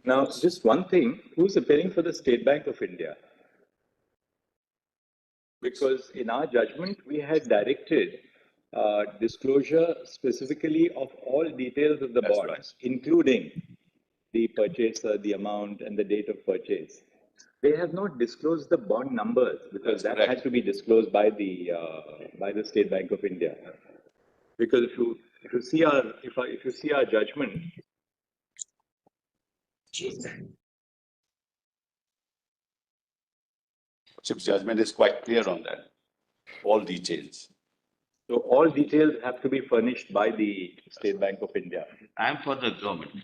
Now, just one thing, who's appearing for the State Bank of India? Because in our judgment, we had directed disclosure specifically of all details of the bonds, including the purchaser, the amount, and the date of purchase. They have not disclosed the bond numbers because that had to be disclosed by the State Bank of India. Because if you see our judgment, Chip's judgment is quite clear on that. All details. So all details have to be furnished by the State Bank of India. I am for the government.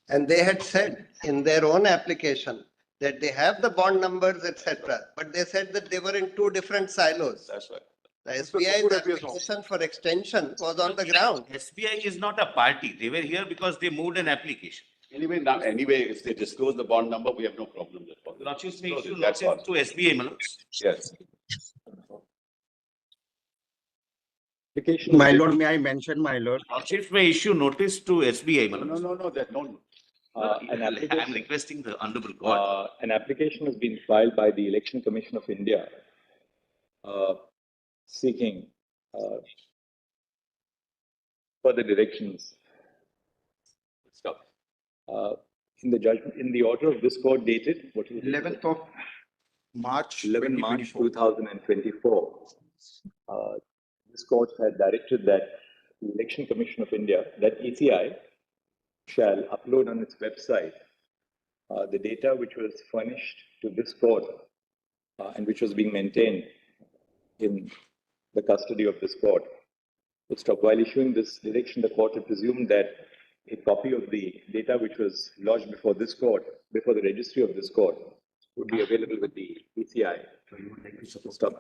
And they had said in their own application that they have the bond numbers, etc. But they said that they were in two different silos. That's right. The SBI's application for extension was on the ground. SBI is not a party. They were here because they moved an application. Anyway, if they disclose the bond number, we have no problem with that. Lordships may issue That's notice to SBI, my lords. Yes. My lord, may I mention, my lord? Lordships may issue notice to SBI, my lords. No, that no. I'm requesting the honorable court. An application has been filed by the Election Commission of India seeking further directions. Stop. In the judgment, in the order of this court dated, what is it? 11th of March. 11 March 2024. This court had directed that the Election Commission of India, that ECI, shall upload on its website the data which was furnished to this court and which was being maintained in the custody of this court. While issuing this direction, the court had presumed that a copy of the data which was lodged before this court, before the registry of this court, would be available with the ECI. Mr.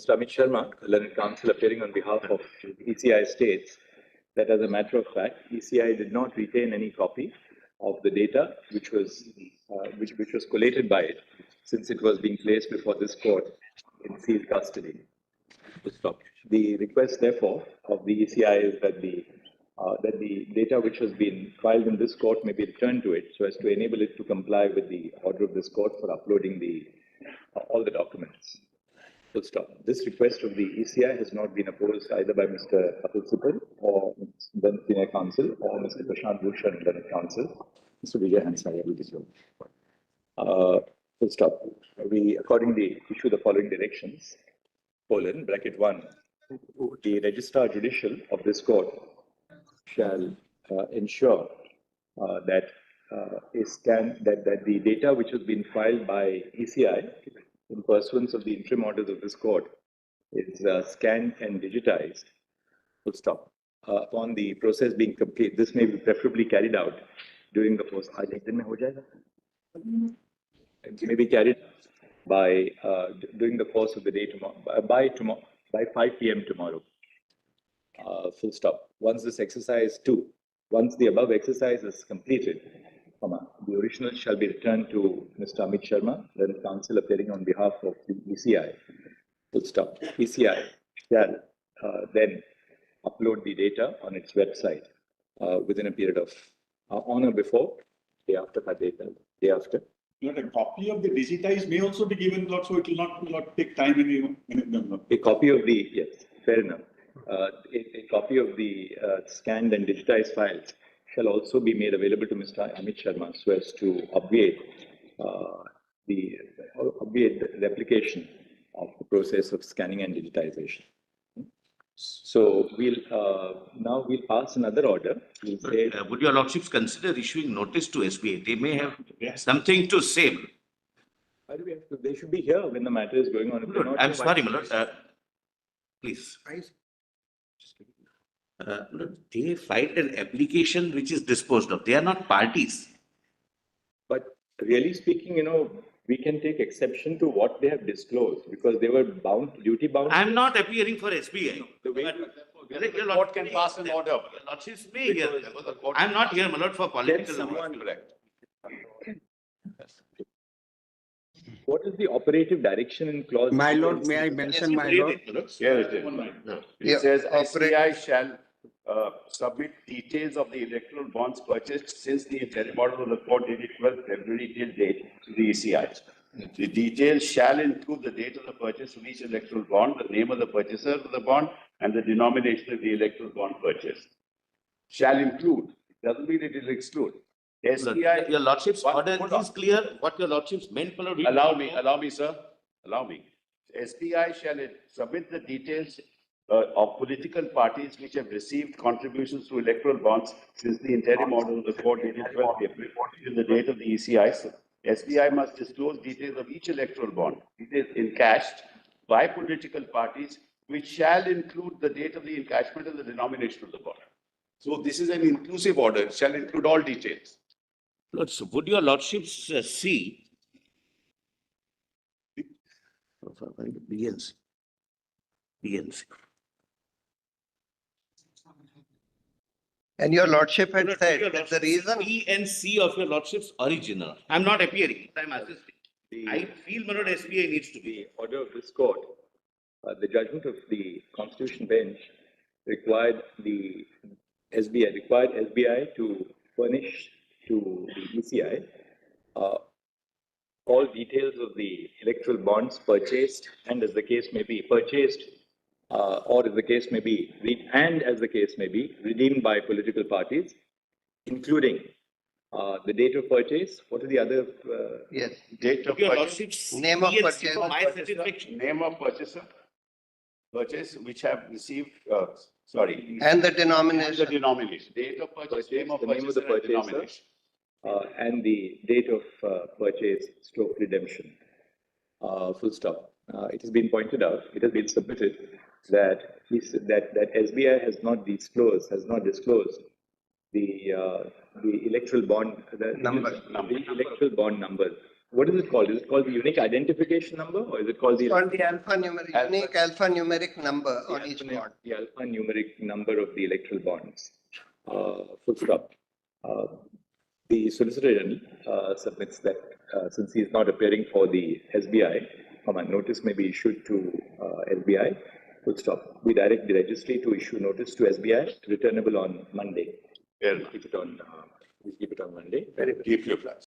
Amit Sharma, learned counsel appearing on behalf of ECI states that as a matter of fact, ECI did not retain any copy of the data which was collated by it, since it was being placed before this court in sealed custody. The request, therefore, of the ECI is that the data which has been filed in this court may be returned to it, so as to enable it to comply with the order of this court for uploading all the documents. Full stop. This request of the ECI has not been opposed either by Mr. Atul Sipal or the senior counsel or Mr. Prashant Bhushan, the counsel. Mr. Vijay Hansaya will disclose. Full stop. We accordingly issue the following directions: (1) the Registrar Judicial of this court shall ensure that the data which has been filed by ECI in pursuance of the interim orders of this court is scanned and digitized. Full stop. Upon the process being complete, this may be preferably carried out during the course. It may be carried by during the course of the day tomorrow, by 5 p.m. tomorrow. Full stop. Once the above exercise is completed, the original shall be returned to Mr. Amit Sharma, then counsel appearing on behalf of the ECI. Full stop. ECI shall then upload the data on its website within a period of on or before, day after. A copy of the digitized may also be given, Lord, so it will not take time in a copy of the, yes, fair enough. A copy of the scanned and digitized files shall also be made available to Mr. Amit Sharma so as to obviate the replication of the process of scanning and digitization. So now we'll pass another order. We'll say, would your lordships consider issuing notice to SBI? They may have something to say. Why do we have to? They should be here when the matter is going on. No, I'm sorry, my lord. Please. They filed an application which is disposed of. They are not parties. But really speaking, we can take exception to what they have disclosed because they were duty bound. I'm not appearing for SBI. The court can pass an order. Lordships may here. I'm not here, my lord, for political. What is the operative direction in clause? My lord, may I mention, my lord? Here it is. It says SBI shall submit details of the electoral bonds purchased since the interim order of the court dated 12th February till date to the ECI. The details shall include the date of the purchase of each electoral bond, the name of the purchaser of the bond, and the denomination of the electoral bond purchase. Shall include, it doesn't mean it will exclude. SBI. Your lordship's One- order hold on. is clear, what your lordship's meant. Allow me, sir. Allow me. SBI shall submit the details of political parties which have received contributions to electoral bonds since the interim order of the court dated 12th April till the date of the ECI. So SBI must disclose details of each electoral bond, details encashed by political parties, which shall include the date of the encashment and the denomination of the bond. So this is an inclusive order, it shall include all details. So would your lordships see? BNC. BNC. And your lordship had said that the reason, B and C of your lordship's original. I'm not appearing, I'm assisting. I feel my lord SBI needs to be. The order of this court, the judgment of the Constitution bench required SBI to furnish to the ECI all details of the electoral bonds purchased and as the case may be purchased or as the case may be redeemed by political parties, including the date of purchase. What are the other? yes, Date of Your purchase, lordship's Name of B and C purchase. for my satisfaction. name of purchaser, purchase which have received, and the and the denomination. denomination, date of purchase, name of the name of the purchaser and purchaser. denomination. And the date of purchase stroke redemption. Full stop. It has been pointed out, it has been submitted that SBI has not disclosed the electoral bond Number. the electoral bond number. What is it called? Is it called the unique identification number or is it called the It's called the unique alphanumeric number on each bond. the alphanumeric number of the electoral bonds? Full stop. The Solicitor General submits that since he is not appearing for the SBI, a notice may be issued to SBI. Full stop. We direct the registry to issue notice to SBI, returnable on Monday. Fair enough. Keep it on Monday. Keep your flags.